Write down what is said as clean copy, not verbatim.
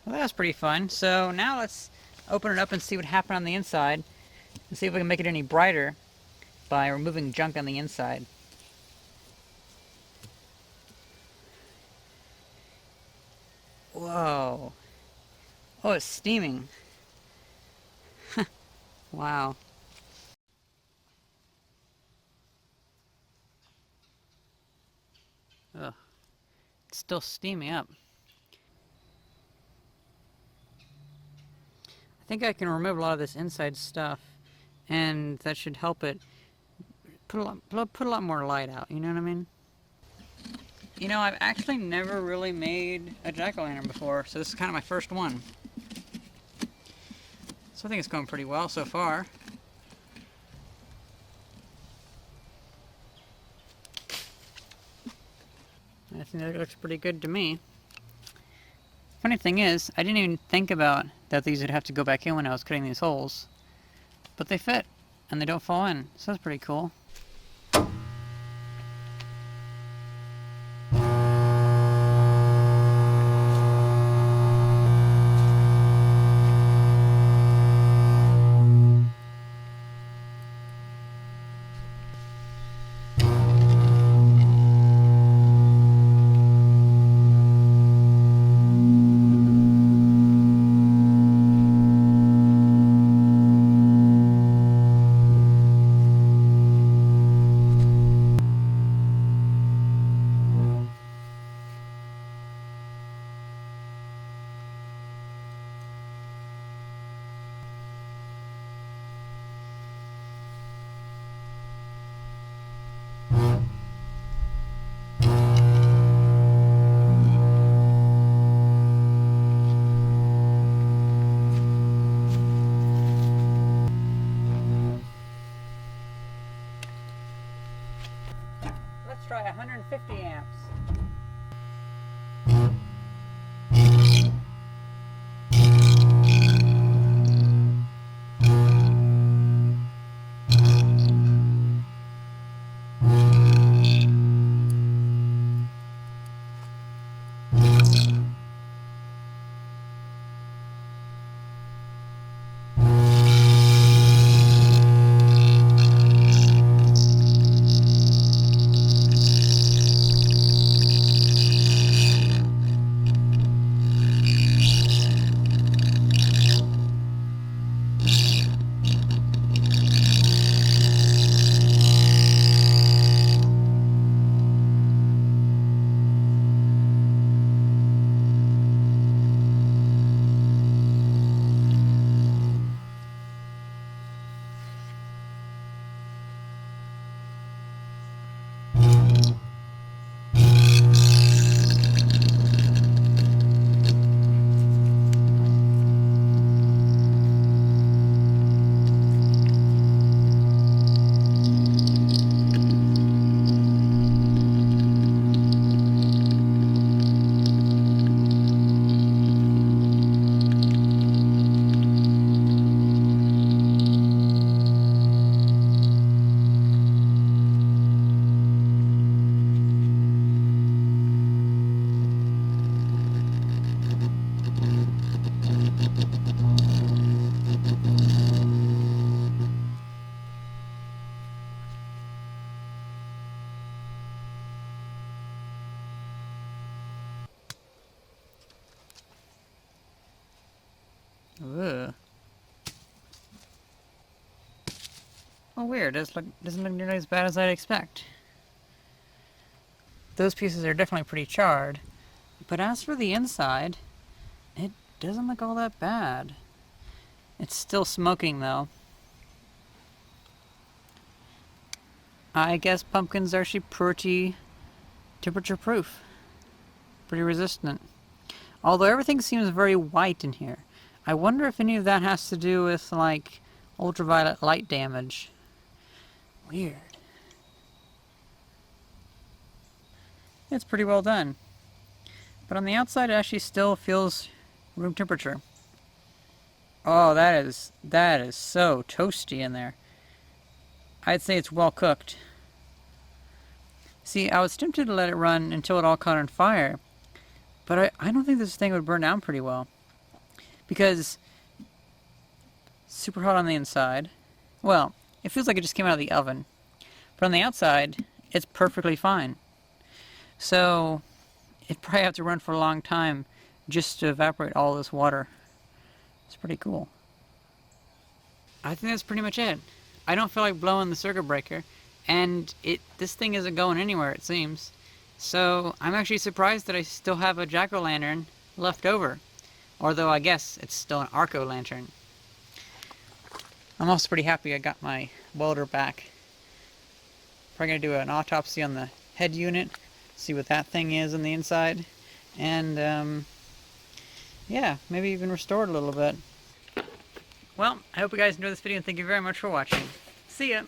Well, that was pretty fun. So now let's open it up and see what happened on the inside and see if we can make it any brighter by removing junk on the inside. Whoa. Oh, it's steaming. Wow. Ugh. It's still steaming up. I think I can remove a lot of this inside stuff, and that should help it put a lot more light out, you know what I mean? You know, I've actually never really made a jack-o'-lantern before, so this is kind of my first one. So I think it's going pretty well so far. I think that looks pretty good to me. Funny thing is, I didn't even think about that these would have to go back in when I was cutting these holes. But they fit, and they don't fall in, so that's pretty cool. Let's try 150 amps. Ugh. Oh, weird. Doesn't look nearly as bad as I'd expect. Those pieces are definitely pretty charred. But as for the inside, it doesn't look all that bad. It's still smoking, though. I guess pumpkins are actually pretty temperature proof. Pretty resistant. Although everything seems very white in here. I wonder if any of that has to do with, like, ultraviolet light damage. Weird. It's pretty well done. But on the outside, it actually still feels room temperature. Oh, that is so toasty in there. I'd say it's well cooked. See, I was tempted to let it run until it all caught on fire, but I don't think this thing would burn down pretty well. because super hot on the inside. Well, it feels like it just came out of the oven. But on the outside, it's perfectly fine. So, it'd probably have to run for a long time just to evaporate all this water. It's pretty cool. I think that's pretty much it. I don't feel like blowing the circuit breaker, and this thing isn't going anywhere, it seems. So, I'm actually surprised that I still have a jack-o'-lantern left over. Although I guess it's still an Arco-lantern. I'm also pretty happy I got my welder back. Probably gonna do an autopsy on the head unit, see what that thing is on the inside, and yeah, maybe even restore it a little bit. Well, I hope you guys enjoyed this video, and thank you very much for watching. See ya!